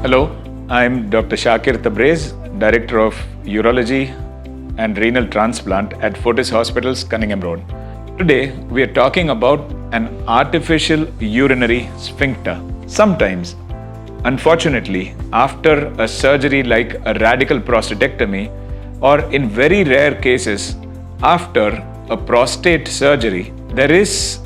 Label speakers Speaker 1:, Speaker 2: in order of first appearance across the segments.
Speaker 1: Hello, I'm Dr. Shakir Tabrez, Director of Urology and Renal Transplant at Fortis Hospital's Cunningham Road. Today, we are talking about an artificial urinary sphincter. Sometimes, unfortunately, after a surgery like a radical prostatectomy, or in very rare cases, after a prostate surgery, there is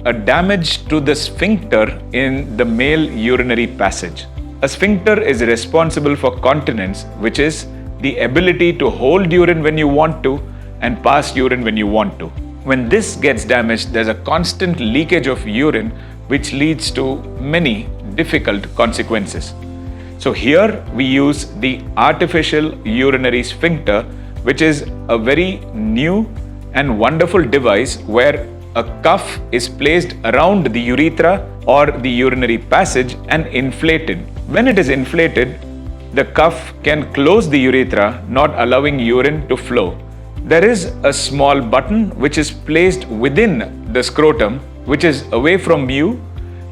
Speaker 1: a damage to the sphincter in the male urinary passage. A sphincter is responsible for continence, which is the ability to hold urine when you want to and pass urine when you want to. When this gets damaged, there's a constant leakage of urine which leads to many difficult consequences. So here we use the artificial urinary sphincter, which is a very new and wonderful device where a cuff is placed around the urethra or the urinary passage and inflated. When it is inflated, the cuff can close the urethra, not allowing urine to flow. There is a small button which is placed within the scrotum, which is away from you,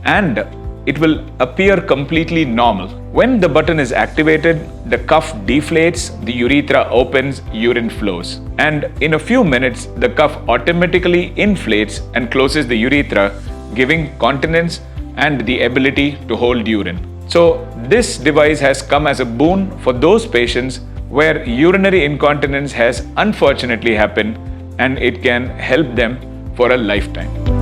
Speaker 1: and it will appear completely normal. When the button is activated, the cuff deflates, the urethra opens, urine flows. And in a few minutes, the cuff automatically inflates and closes the urethra, giving continence and the ability to hold urine. So this device has come as a boon for those patients where urinary incontinence has unfortunately happened, and it can help them for a lifetime.